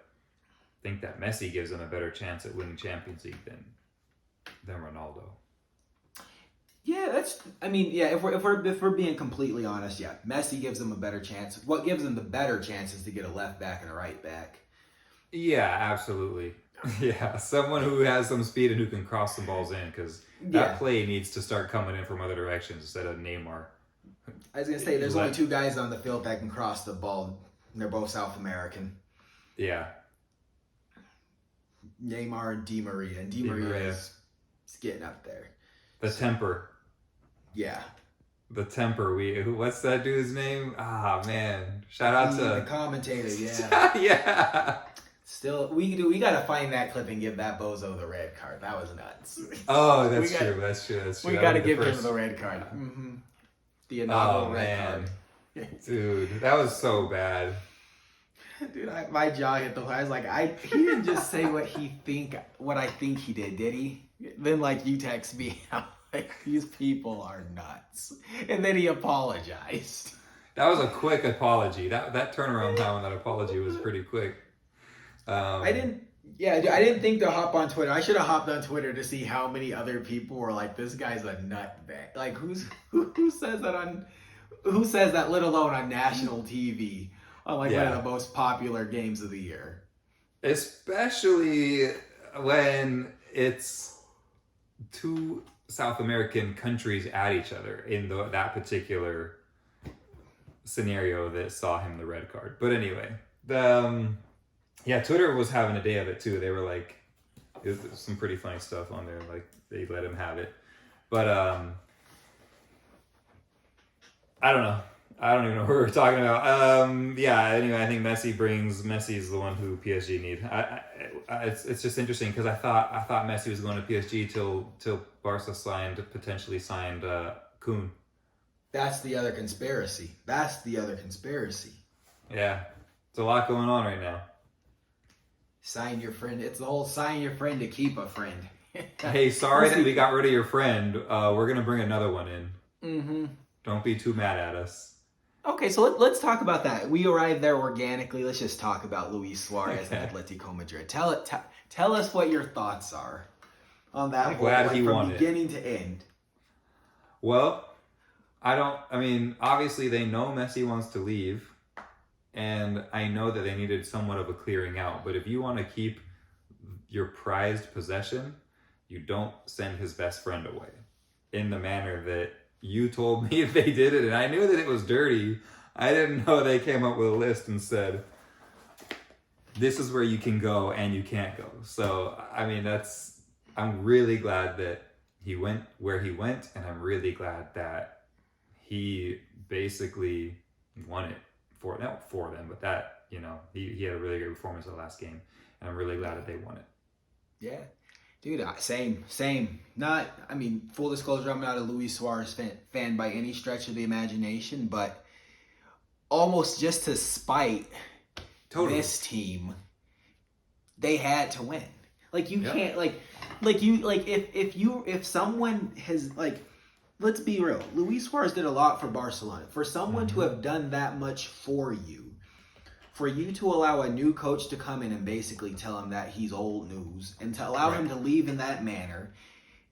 think that Messi gives them a better chance at winning Champions League than Ronaldo. Yeah, if we're being completely honest, yeah, Messi gives them a better chance. What gives them the better chance is to get a left back and a right back. Yeah, absolutely. Yeah, someone who has some speed and who can cross the balls in, because that play needs to start coming in from other directions instead of Neymar. I was gonna say there's only 2 guys on the field that can cross the ball. And they're both South American. Yeah. Neymar and Di Maria. And Di Maria is getting up there. The temper. Yeah. The temper. What's that dude's name? Ah, man. Shout out to the commentator, yeah. Yeah. Still, we gotta find that clip and give that bozo the red card. That was nuts. Oh, that's true. That's true. We gotta give him the red card. Mm-hmm. The inaugural red card. Dude, that was so bad. Dude, my jaw hit the floor. I was like, he didn't just say what I think he did he? Then like you text me, like these people are nuts, and then he apologized. That was a quick apology. That turnaround time on that apology was pretty quick. I didn't think to hop on Twitter. I should have hopped on Twitter to see how many other people were like, "This guy's a nutbag." Like, who says that let alone on national TV on like one of the most popular games of the year? Especially when it's two South American countries at each other in that particular scenario that saw him the red card. But anyway, Twitter was having a day of it too. They were like, there's some pretty funny stuff on there. Like they let him have it, but I don't know. I don't even know what we're talking about. Anyway, I think Messi's the one who PSG need. It's just interesting because I thought Messi was going to PSG till Barca potentially signed Kun. That's the other conspiracy. Yeah, it's a lot going on right now. Sign your friend. It's the whole sign your friend to keep a friend. Hey, sorry that we got rid of your friend. We're gonna bring another one in. Mm-hmm. Don't be too mad at us. Okay, so let's talk about that. We arrived there organically. Let's just talk about Luis Suarez and Atletico Madrid. Tell us what your thoughts are on that. I'm glad he won from beginning to end. Well, obviously they know Messi wants to leave, and I know that they needed somewhat of a clearing out. But if you want to keep your prized possession, you don't send his best friend away in the manner that you told me they did it, and I knew that it was dirty. I didn't know they came up with a list and said, this is where you can go and you can't go. So, I'm really glad that he went where he went, and I'm really glad that he basically won it not for them, but that, he had a really great performance in the last game, and I'm really glad that they won it. Yeah. Dude, same. Full disclosure, I'm not a Luis Suarez fan by any stretch of the imagination, but almost just to spite this team, they had to win. Like you can't if someone has let's be real, Luis Suarez did a lot for Barcelona. For someone to have done that much for you, for you to allow a new coach to come in and basically tell him that he's old news, and to allow him to leave in that manner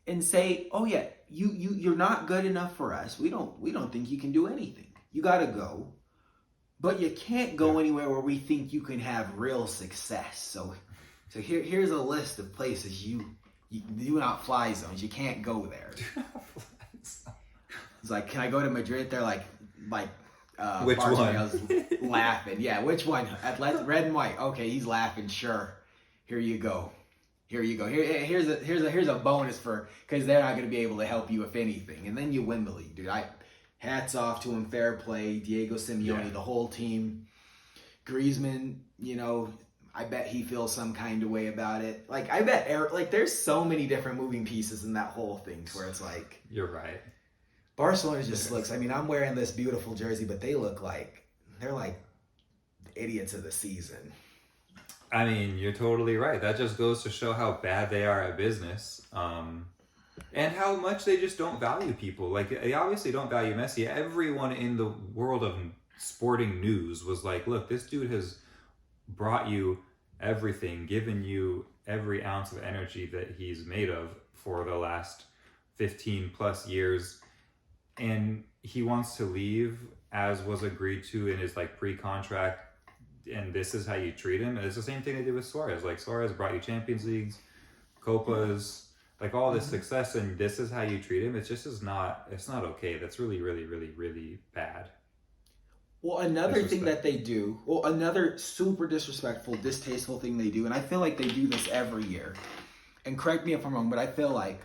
and say, "Oh yeah, you're not good enough for us. We don't think you can do anything. You got to go, but you can't go anywhere where we think you can have real success." So here's a list of places you do not fly zones. You can't go there. It's like, can I go to Madrid? They're like. Which one? Laughing. Yeah, which one? Red and white. Okay, he's laughing. Sure. Here you go. Here's a bonus because they're not going to be able to help you if anything. And then you win the league, dude. Hats off to him. Fair play. Diego Simeone, the whole team. Griezmann, I bet he feels some kind of way about it. I bet there's so many different moving pieces in that whole thing where it's like, you're right. Barcelona just looks, I'm wearing this beautiful jersey, but they look they're like idiots of the season. You're totally right. That just goes to show how bad they are at business. And how much they just don't value people. They obviously don't value Messi. Everyone in the world of sporting news was like, look, this dude has brought you everything, given you every ounce of energy that he's made of for the last 15 plus years. And he wants to leave, as was agreed to in his pre-contract, and this is how you treat him. And it's the same thing they did with Suarez. Suarez brought you Champions Leagues, Copas, all this success, and this is how you treat him. It's not okay. That's really, really, really, really bad. Well, another thing that they do, another super disrespectful, distasteful thing they do, and I feel like they do this every year, and correct me if I'm wrong, but I feel like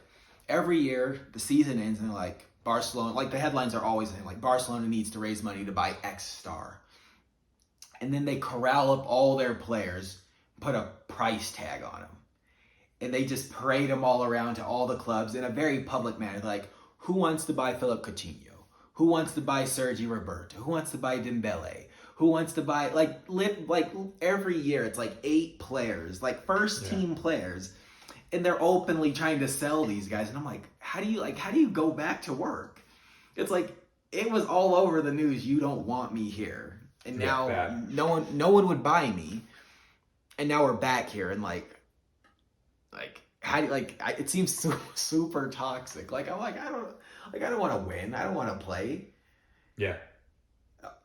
every year the season ends and they're like, Barcelona, the headlines are always Barcelona needs to raise money to buy X star. And then they corral up all their players, put a price tag on him. And they just parade him all around to all the clubs in a very public manner. Like, who wants to buy Philip Coutinho? Who wants to buy Sergi Roberto? Who wants to buy Dembele? Who wants to buy, like every year it's like 8 players, like first team players, and they're openly trying to sell these guys. And I'm like, how do you go back to work? It's like, it was all over the news. You don't want me here. And now no one would buy me. And now we're back here, and how do it seems super toxic. Like, I'm like, I don't want to win. I don't want to play. Yeah.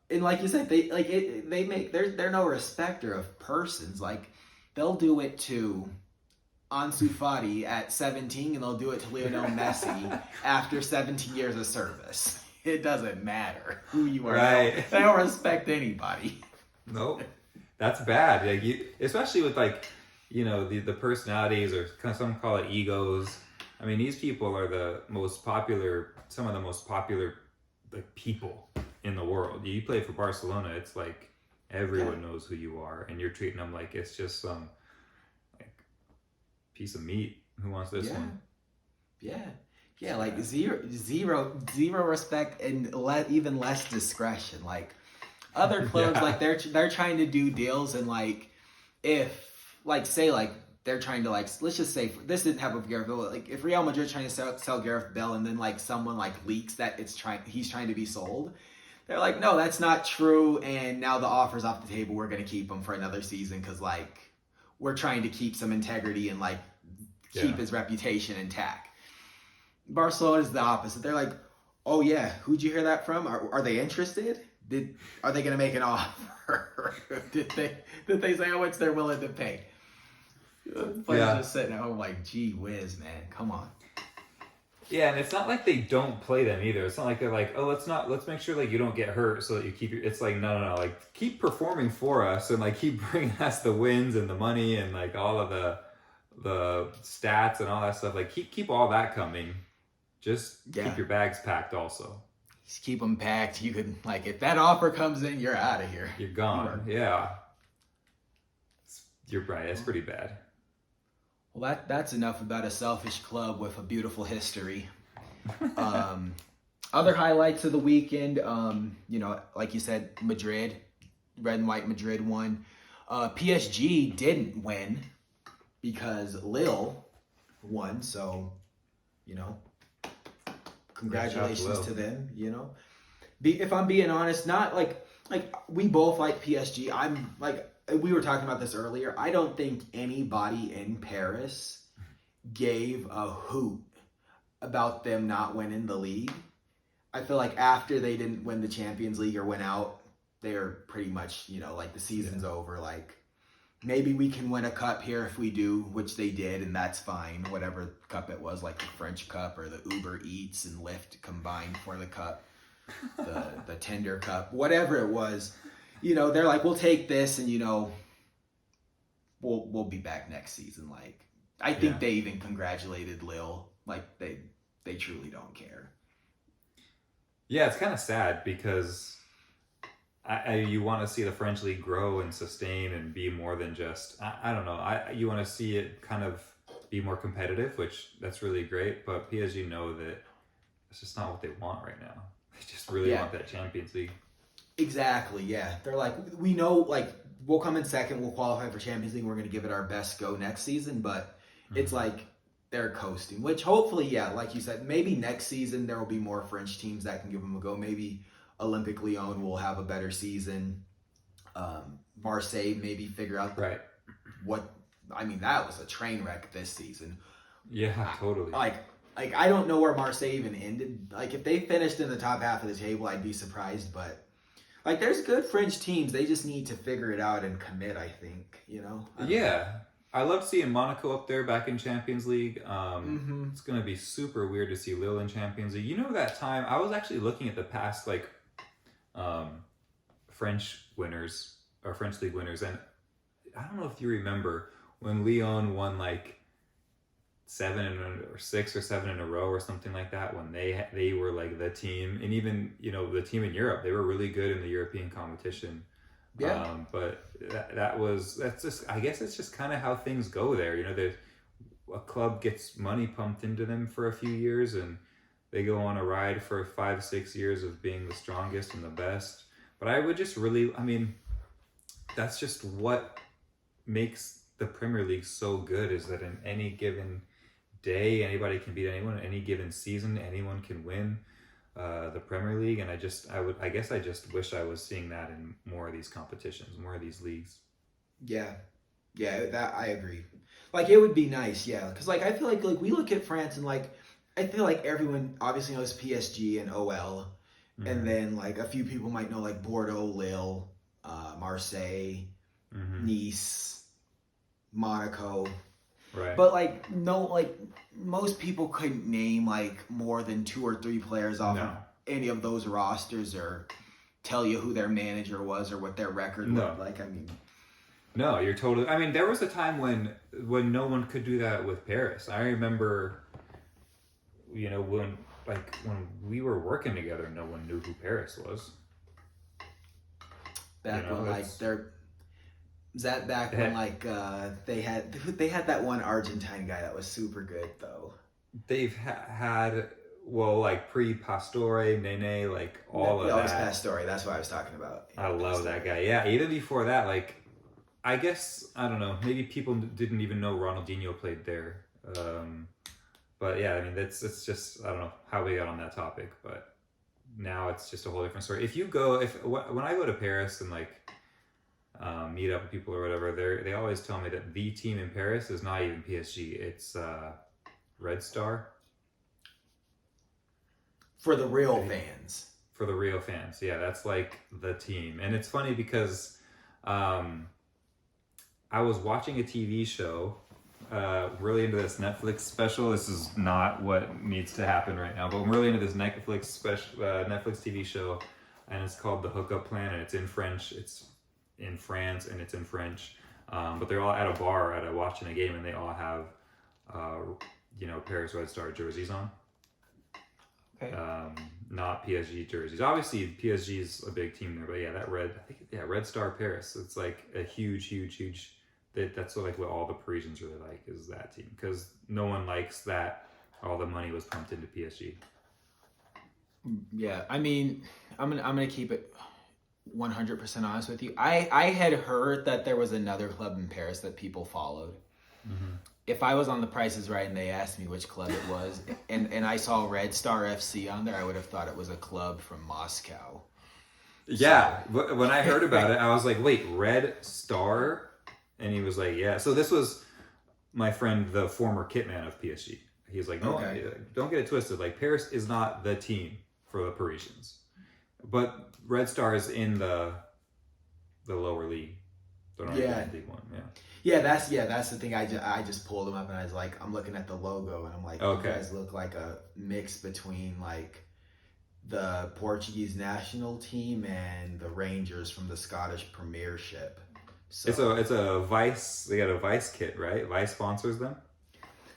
And like you said, they're no respecter of persons. Like, they'll do it to Ansu Fati at 17, and they'll do it to Lionel Messi after 17 years of service. It doesn't matter who you are. Right. They don't respect anybody. Nope. That's bad. Like, especially with the personalities, or some call it egos. I mean, these people are some of the most popular people in the world. You play for Barcelona, it's like everyone knows who you are, and you're treating them like it's just some piece of meat. Who wants this one? Yeah, like zero respect, and even less discretion. Like, other clubs, like they're trying to do deals, and they're trying to, let's just say, this didn't happen with Gareth Bale. Like, if Real Madrid's trying to sell Gareth Bale, and then someone leaks that he's trying to be sold, they're like, no, that's not true, and now the offer's off the table. We're gonna keep him for another season because we're trying to keep some integrity and keep his reputation intact. Barcelona's the opposite. They're like, oh yeah, who'd you hear that from? Are they interested? Are they gonna make an offer? Did they say how much they're willing to pay? Players just sitting at home like, gee whiz, man, come on. Yeah, and it's not like they don't play them either. It's not like they're like, oh, let's make sure you don't get hurt so that you keep it's like, no, like, keep performing for us, and keep bringing us the wins and the money and all of the stats and all that stuff. Like, keep all that coming. Just keep your bags packed also. Just keep them packed. You could, if that offer comes in, you're out of here. You're gone. Yeah. You're right. It's pretty bad. Well, that's enough about a selfish club with a beautiful history. Other highlights of the weekend, like you said, Madrid, red and white Madrid won. PSG didn't win because Lille won. So, congratulations to them. If I'm being honest, not like we both like PSG. I'm we were talking about this earlier. I don't think anybody in Paris gave a hoot about them not winning the league. I feel like after they didn't win the Champions League or went out, they're pretty much, the season's over. Maybe we can win a cup here if we do, which they did, and that's fine. Whatever cup it was, like the French Cup or the Uber Eats and Lyft combined for the cup, the Tinder Cup, whatever it was. They're like, we'll take this, and we'll be back next season. I think they even congratulated Lille. They truly don't care. Yeah, it's kind of sad because you want to see the French league grow and sustain and be more than just, I don't know. You want to see it kind of be more competitive, which that's really great. But PSG know that it's just not what they want right now. They just really want that Champions League. Exactly, yeah. They're like, we know, we'll come in second, we'll qualify for Champions League, we're going to give it our best go next season, but it's they're coasting, which hopefully, like you said, maybe next season there will be more French teams that can give them a go. Maybe Olympique Lyon will have a better season. Marseille maybe figure out that was a train wreck this season. Yeah, totally. I don't know where Marseille even ended. If they finished in the top half of the table, I'd be surprised, but there's good French teams. They just need to figure it out and commit, I think, I love seeing Monaco up there back in Champions League. It's going to be super weird to see Lille in Champions League. That time, I was actually looking at the past, French winners, or French league winners, and I don't know if you remember when Lyon won, 6 or 7 in a row or something like that, when they were the team, and even the team in Europe, they were really good in the European competition. Yeah. But that's just, I guess it's just kind of how things go there. You know, a club gets money pumped into them for a few years, and they go on a ride for 5-6 years of being the strongest and the best. But I would just really, I mean, that's just what makes the Premier League so good, is that in any given day, anybody can beat anyone. In any given season, anyone can win the Premier League. And I guess I just wish I was seeing that in more of these competitions, more of these leagues. Yeah. Yeah, that I agree. Like, it would be nice, yeah. Because, like, I feel like we look at France and, like, I feel like everyone obviously knows PSG and OL. Mm-hmm. And then, like, a few people might know, like, Bordeaux, Lille, Marseille, Mm-hmm. Nice, Monaco. Right. But, like, no, like, most people couldn't name, like, more than 2 or 3 players off of any of those rosters, or tell you who their manager was or what their record looked like. I mean... No, you're totally... I mean, there was a time when no one could do that with Paris. I remember, you know, when we were working together, no one knew who Paris was. Back when, like, was that back when, like, they had that one Argentine guy that was super good, though? They've had, well, like, pre-Pastore, Nene, like, all of that. It was Pastore, that's what I was talking about. I love that guy. Yeah, even before that, like, I guess, I don't know, maybe people didn't even know Ronaldinho played there. But yeah, I mean, it's just, I don't know how we got on that topic, but now it's just a whole different story. When I go to Paris and, like, meet up with people or whatever, they always tell me that the team in Paris is not even PSG, it's Red Star. For the real fans. For the real fans, yeah, that's like the team. And it's funny because I was watching a TV show, really into this Netflix special. This is not what needs to happen right now, but I'm really into this Netflix TV show, and it's called The Hookup Plan, and it's in French. It's in France, and it's in French. But they're all at a bar watching a game, and they all have, Paris Red Star jerseys on. Okay. Not PSG jerseys. Obviously, PSG's a big team there, but yeah, Red Star Paris. It's like a huge. That's what all the Parisians really like, is that team, because no one likes that all the money was pumped into PSG. Yeah, I mean, I'm gonna keep it 100% honest with you. I had heard that there was another club in Paris that people followed. Mm-hmm. If I was on The Price is Right and they asked me which club it was, and I saw Red Star FC on there, I would have thought it was a club from Moscow. Yeah, so. When I heard about it, I was like, wait, Red Star? And he was like, yeah. So this was my friend, the former kitman of PSG. He's like, no, don't get it twisted. Like, Paris is not the team for the Parisians. But Red Star is in the lower league. They're not in League One, Yeah, that's the thing. I just pulled them up and I was like, I'm looking at the logo and I'm like, You guys look like a mix between, like, the Portuguese national team and the Rangers from the Scottish Premiership. So it's a Vice. They got a Vice kit, right? Vice sponsors them,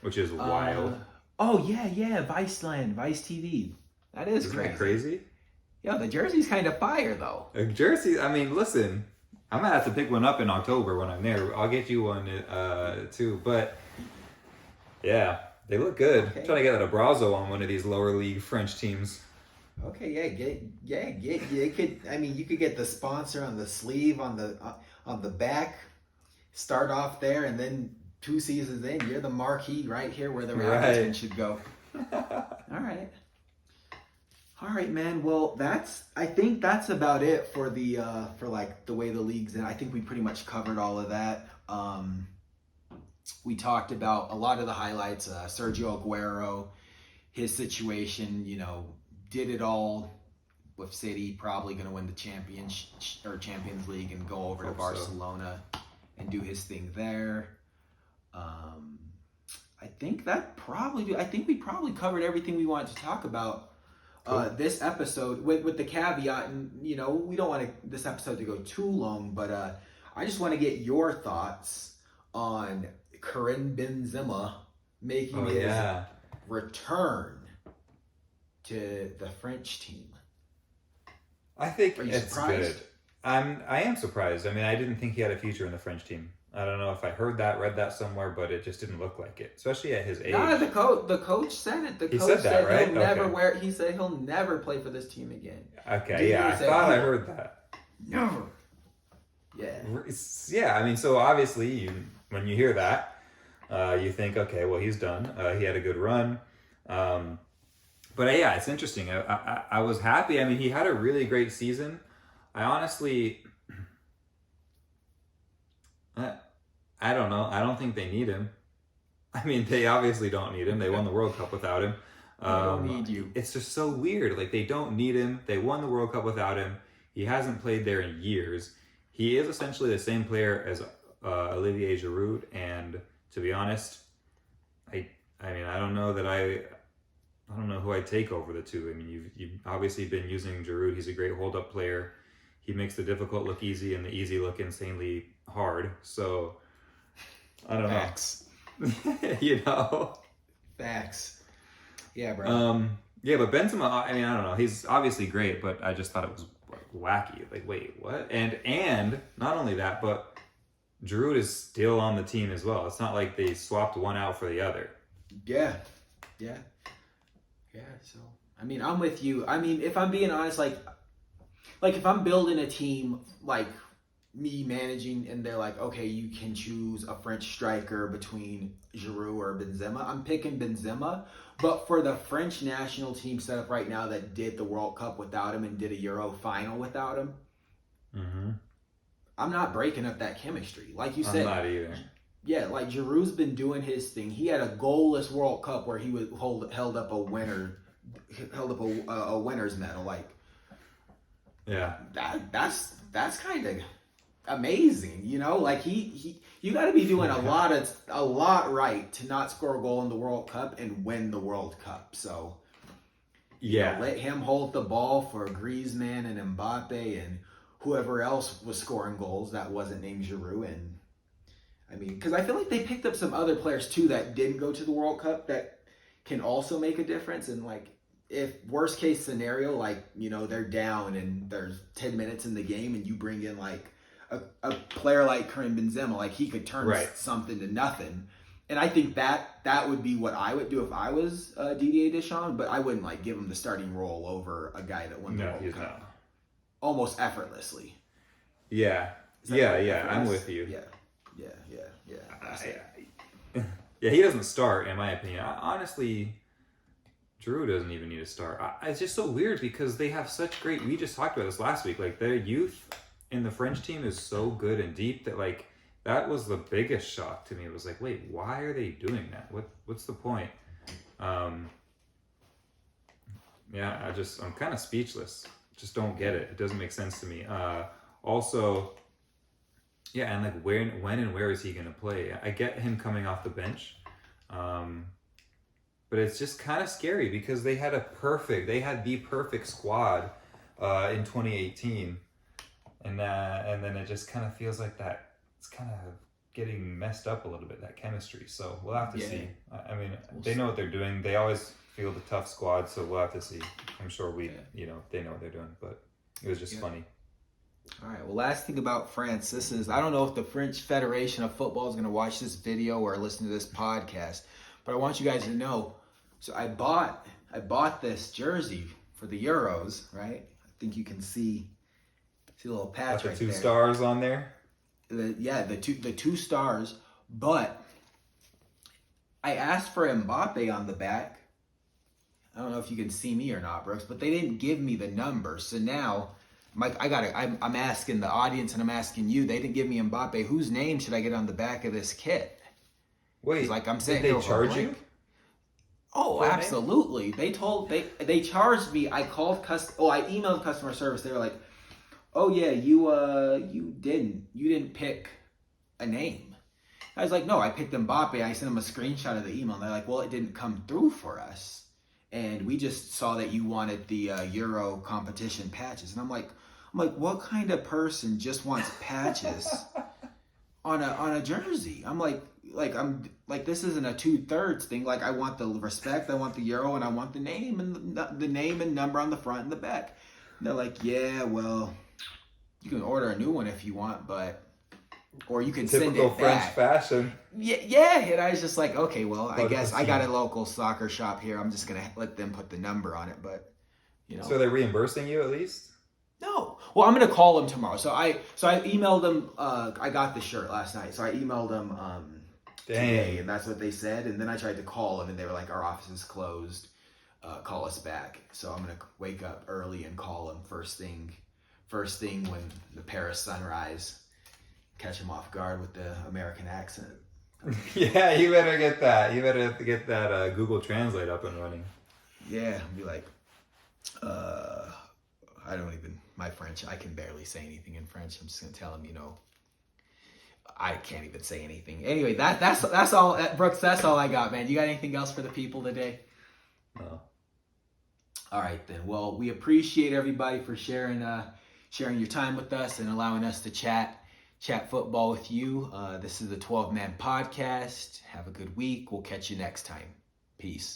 which is wild. Oh yeah, Viceland, Vice TV. That is Isn't crazy. That crazy? Yo, the jersey's kind of fire though. A jersey. I mean, listen, I'm gonna have to pick one up in October when I'm there. I'll get you one too. But yeah, they look good. Okay. I'm trying to get that Abrazo on one of these lower league French teams. Okay, you could. I mean, you could get the sponsor on the sleeve, on the back. Start off there, and then 2 seasons in, you're the marquee right here where the Raptors should go. All right, man. Well, I think that's about it for the like the way the league's in. I think we pretty much covered all of that. We talked about a lot of the highlights. Sergio Aguero, his situation, did it all with City, probably going to win the Champions League and go over to Barcelona and do his thing there. I think we probably covered everything we wanted to talk about this episode with the caveat, and we don't want this episode to go too long, but I just want to get your thoughts on Karim Benzema making his return to the French team. I think it's good. I am surprised. I mean, I didn't think he had a future in the French team. I don't know if I heard that, read that somewhere, but it just didn't look like it, especially at his age. Nah, the coach said it. The He coach said that, right? he'll never Okay. wear. He said he'll never play for this team again. Okay, yeah, I thought I heard that. Never. Yeah. Yeah, I mean, so obviously, when you hear that, you think, okay, well, he's done. He had a good run. But yeah, it's interesting. I was happy. I mean, he had a really great season. I honestly, I don't know. I don't think they need him. I mean, they obviously don't need him. They won the World Cup without him. They don't need you. It's just so weird. Like, they don't need him. They won the World Cup without him. He hasn't played there in years. He is essentially the same player as Olivier Giroud. And to be honest, I mean, I don't know who I'd take over the two. I mean, you've obviously been using Giroud. He's a great hold-up player. He makes the difficult look easy and the easy look insanely hard. So, I don't Facts. know. You know? Facts. Yeah, bro. Yeah, but Benzema, I mean, I don't know. He's obviously great, but I just thought it was like wacky. Like, wait, what? And not only that, but Giroud is still on the team as well. It's not like they swapped one out for the other. Yeah. So I mean, I'm with you. I mean, if I'm being honest, like if I'm building a team, like me managing, and they're like, okay, you can choose a French striker between Giroud or Benzema, I'm picking Benzema. But for the French national team setup right now that did the World Cup without him and did a Euro final without him, I'm not breaking up that chemistry. Like you said, I'm not either. Yeah, like Giroud's been doing his thing. He had a goalless World Cup where he was held up a winner's medal. Like, yeah, that's kind of amazing, you know. Like you got to be doing a lot right to not score a goal in the World Cup and win the World Cup. So yeah, let him hold the ball for Griezmann and Mbappe and whoever else was scoring goals that wasn't named Giroud. And I mean, because I feel like they picked up some other players too that didn't go to the World Cup that can also make a difference. And like, if worst case scenario, like, you know, they're down and there's 10 minutes in the game and you bring in like a player like Karim Benzema, like he could turn something to nothing. And I think that would be what I would do if I was Didier Deschamps, but I wouldn't like give him the starting role over a guy that won the World Cup almost effortlessly. Yeah, I'm with you. Yeah. Yeah, he doesn't start, in my opinion. Honestly, Giroud doesn't even need to start. It's just so weird because they have such great... We just talked about this last week. Like, their youth in the French team is so good and deep that, like, that was the biggest shock to me. It was like, wait, why are they doing that? What's the point? Yeah, I'm kind of speechless. Just don't get it. It doesn't make sense to me. Also... Yeah, and like when and where is he going to play? I get him coming off the bench, but it's just kind of scary because they had the perfect squad in 2018, and then it just kind of feels like that it's kind of getting messed up a little bit, that chemistry. So we'll have to see. I mean, they know what they're doing. They always field a tough squad, so we'll have to see. I'm sure they know what they're doing, but it was just funny. All right, well, last thing about France. I don't know if the French Federation of Football is going to watch this video or listen to this podcast, but I want you guys to know. So I bought this jersey for the Euros, right? I think you can see a little patch right there. The 2 stars on there? The two stars, but I asked for Mbappe on the back. I don't know if you can see me or not, Brooks, but they didn't give me the number. So now... Mike, I'm asking the audience and I'm asking you. They didn't give me Mbappe. Whose name should I get on the back of this kit? Wait, like I'm saying, did they charge you? Oh, absolutely. They charged me. I emailed customer service. They were like, "Oh yeah, you didn't pick a name." I was like, "No, I picked Mbappe." I sent them a screenshot of the email. And they're like, "Well, it didn't come through for us, and we just saw that you wanted the Euro competition patches." And I'm like, what kind of person just wants patches on a jersey? I'm like this isn't a 2/3 thing. Like, I want the respect, I want the Euro, and I want the name and the name and number on the front and the back. And they're like, yeah, well, You can order a new one if you want, or you can send Typical it French back. fashion. Yeah, and I was just like, okay, well, I But guess I got a local soccer shop here. I'm just gonna let them put the number on it, but So they're reimbursing you at least? no. Well, I'm gonna call them tomorrow. So I emailed them. I got the shirt last night, so I emailed them today, and that's what they said. And then I tried to call them, and they were like, "Our office is closed. Call us back." So I'm gonna wake up early and call them first thing when the Paris sunrise. Catch them off guard with the American accent. Yeah, you better get that. You better get that Google Translate up and running. Yeah, be like, I don't even, my French, I can barely say anything in French. I'm just gonna tell them, I can't even say anything. Anyway, that's all, Brooks. That's all I got, man. You got anything else for the people today? No. All right then. Well, we appreciate everybody for sharing your time with us and allowing us to chat football with you. This is the 12 Man Podcast. Have a good week. We'll catch you next time. Peace.